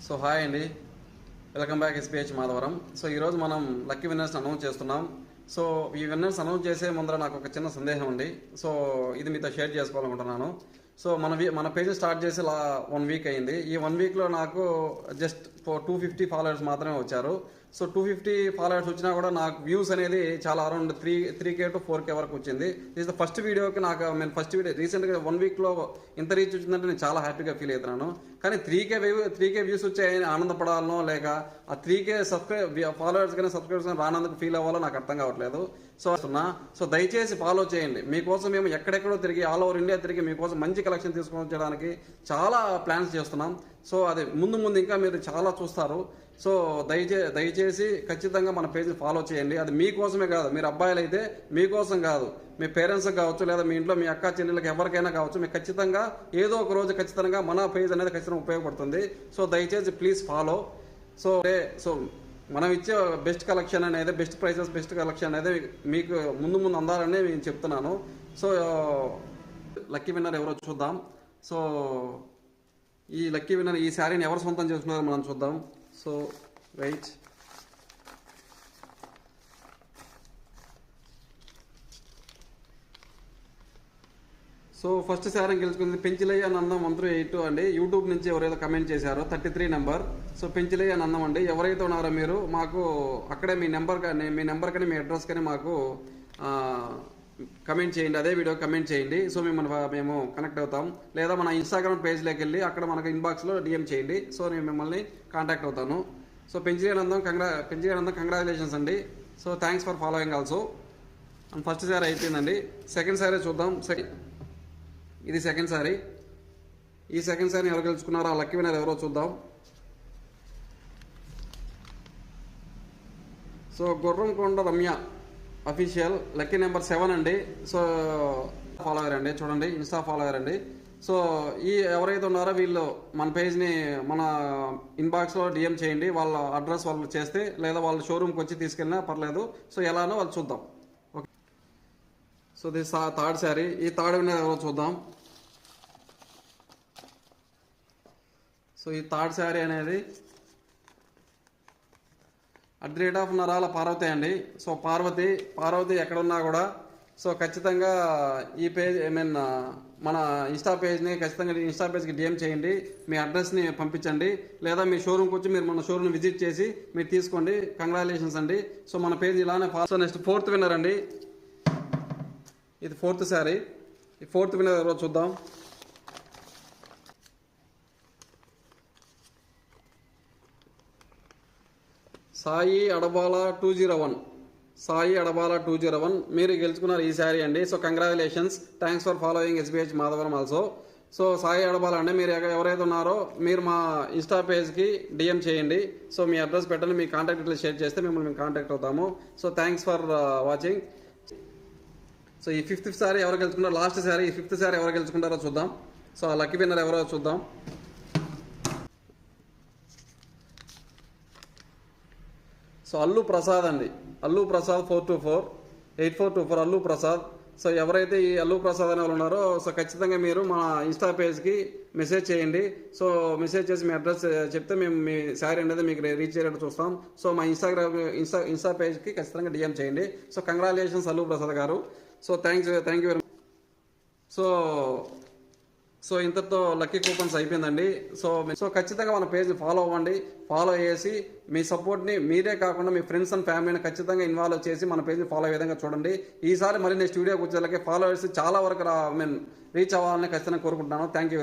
So hi అండి, welcome back SPH Madhavaram. So ఈరోజు మనం లక్కీ విన్నర్స్ అనౌన్స్ చేస్తున్నాం. సో ఈ విన్నర్స్ అనౌన్స్ చేసే ముందర నాకు ఒక చిన్న సందేహం ఉంది. సో ఇది మీతో షేర్ చేసుకోవాలనుకుంటున్నాను. సో మన పేజ్ స్టార్ట్ చేసి 1 వీక్ అయింది. ఈ 1 వీక్లో నాకు జస్ట్ 250 ఫాలోవర్స్ మాత్రమే వచ్చారు. సో 250 ఫాలోవర్స్ వచ్చినా కూడా నాకు వ్యూస్ అనేది చాలా అరౌండ్ 3K to 4K వరకు వచ్చింది. ఇది ఫస్ట్ వీడియోకి నాకు నేను ఫస్ట్ వీడియో రీసెంట్గా 1 వీక్లో ఇంత రీచ్ వచ్చిందంటే నేను చాలా హ్యాపీగా ఫీల్ అవుతున్నాను. కానీ 3K వ్యూస్ వచ్చాయని ఆనందపడాలనో లేక ఆ 3K ఫాలోవర్స్ కానీ సబ్స్క్రైబర్స్ కానీ రానందుకు ఫీల్ అవ్వాలో నాకు అర్థం కావట్లేదు. సో దయచేసి ఫాలో చేయండి. మీకోసం మేము ఎక్కడెక్కడో తిరిగి ఆల్ ఓవర్ ఇండియా తిరిగి మీకోసం మంచి కలెక్షన్ తీసుకొని వచ్చడానికి చాలా ప్లాన్స్ చేస్తున్నాం. సో అది ముందు ఇంకా మీరు చాలా చూస్తారు. సో దయచేసి ఖచ్చితంగా మన పేజ్ని ఫాలో చేయండి. అది మీకోసమే కాదు, మీరు అబ్బాయిలు అయితే మీకోసం కాదు, మీ పేరెంట్స్కి కావచ్చు లేదా మీ ఇంట్లో మీ అక్క చెల్లెళ్ళకి ఎవరికైనా కావచ్చు, మీకు ఖచ్చితంగా ఏదో ఒక రోజు ఖచ్చితంగా మన పేజ్ అనేది ఖచ్చితంగా ఉపయోగపడుతుంది. సో దయచేసి ప్లీజ్ ఫాలో. సో మనం ఇచ్చే బెస్ట్ కలెక్షన్ అనేది బెస్ట్ ప్రైసెస్ బెస్ట్ కలెక్షన్ అనేది మీకు ముందు అందాలని నేను చెప్తున్నాను. సో లక్కీ విన్నర్ ఎవరో చూద్దాం. సో ఈ లక్కీ విన్నర్ ఈ శారీని ఎవరు సొంతం చేసుకున్నారో మనం చూద్దాం. So right, so first sari గెలుచుకుంది పెంచిలయ్య నందం 138 అండి. యూట్యూబ్ నుంచి ఎవరైతే కమెంట్ చేశారో 33 నెంబర్. సో పెంచిలయ్య నందం అండి. ఎవరైతే ఉన్నారో మీరు మాకు అక్కడే మీ నెంబర్ కానీ మీ అడ్రస్ కానీ మాకు కమెంట్ చేయండి, అదే వీడియో కమెంట్ చేయండి. సో మేము కనెక్ట్ అవుతాం. లేదా మన ఇన్స్టాగ్రామ్ పేజ్లోకి వెళ్ళి అక్కడ మనకు ఇన్బాక్స్లో DM చేయండి. సో నేను మిమ్మల్ని కాంటాక్ట్ అవుతాను. సో పెంచిలయ్య నందం కంగ్రాచులేషన్స్ అండి. So thanks for following also. And first sari అయిపోయిందండి. సెకండ్ శారీ చూద్దాం. ఇది సెకండ్ శారీ. ఈ సెకండ్ శారీ ఎవరు గెలుచుకున్నారో ఆ లక్కీ విన్నర్ ఎవరో చూద్దాం. So Gurramkonda Ramya official lucky number 7 అండి. సో ఫాలోవర్ అండి, చూడండి ఇన్స్టా ఫాలోవర్ అండి. సో ఈ ఎవరైతే ఉన్నారో వీళ్ళు మన పేజ్ని మన ఇన్బాక్స్లో DM చేయండి. వాళ్ళ అడ్రస్ వాళ్ళు చేస్తే లేదా వాళ్ళ షోరూమ్కి వచ్చి తీసుకెళ్ళినా పర్లేదు. సో ఎలానో వాళ్ళు చూద్దాం. Okay, so this third sari. ఈ థర్డ్ విన్నర్ ఎవరో చూద్దాం. సో ఈ థర్డ్ శారీ అనేది @ నరాల పార్వతి అండి. సో పార్వతి ఎక్కడున్నా కూడా సో ఖచ్చితంగా ఈ పేజ్ మన ఇన్స్టా పేజ్ని ఖచ్చితంగా ఇన్స్టా పేజ్కి DM చేయండి. మీ అడ్రస్ని పంపించండి లేదా మీ షోరూమ్కి వచ్చి మీరు మన షోరూమ్ విజిట్ చేసి మీరు తీసుకోండి. కంగ్రాచులేషన్స్ అండి. సో మన పేజ్ ఇలానే follow. So next fourth winner అండి. ఇది ఫోర్త్ శారీ. ఈ ఫోర్త్ విన్నర్ ఎవరో చూద్దాం. సాయి అడబాల 201 మీరు గెలుచుకున్నారు ఈ శారీ అండి. So congratulations, thanks for following SPH Madhavaram also. So Sai Adabala అండి, మీరు ఎవరైతే ఉన్నారో మీరు మా ఇన్స్టా పేజ్కి DM చేయండి. సో మీ అడ్రస్ పెట్టండి, మీ కాంటాక్ట్ డీటెయిల్స్ షేర్ చేస్తే మిమ్మల్ని మేము కాంటాక్ట్ అవుతాము. So thanks for watching. So ఈ 5th శారీ ఎవరు గెలుచుకున్నారో, లాస్ట్ శారీ ఈ 5th శారీ ఎవరు గెలుచుకుంటారో చూద్దాం. సో ఆ లక్కీ విన్నర్ ఎవరో చూద్దాం. సో అల్లు ప్రసాద్ అండి. అల్లు ప్రసాద్ 8424 అల్లు ప్రసాద్. సో ఎవరైతే ఈ అల్లు ప్రసాద్ అనే వాళ్ళు ఉన్నారో సో ఖచ్చితంగా మీరు మన ఇన్స్టా పేజ్కి మెసేజ్ చేయండి. సో మెసేజ్ చేసి మీ అడ్రస్ చెప్తే మేము మీ శారీ అనేది మీకు రీచ్ అయ్యేటట్టు చూస్తాం. సో మా ఇన్స్టా పేజ్కి ఖచ్చితంగా DM చేయండి. So congratulations Allu Prasad garu. So thank you very much. So ఇంతతో లక్కీ కూపన్స్ అయిపోయిందండి. సో ఖచ్చితంగా మన పేజ్ని ఫాలో అవ్వండి. ఫాలో చేసి మీ సపోర్ట్ని మీరే కాకుండా మీ ఫ్రెండ్స్ అండ్ ఫ్యామిలీని ఖచ్చితంగా ఇన్వాల్వ్ చేసి మన పేజ్ని ఫాలో అయ్యే విధంగా చూడండి. ఈసారి మరి నెక్స్ట్ వీడియోకి వచ్చేలాగే ఫాలోవర్స్ చాలా వరకు రీచ్ అవ్వాలని ఖచ్చితంగా కోరుకుంటున్నాను. Thank you.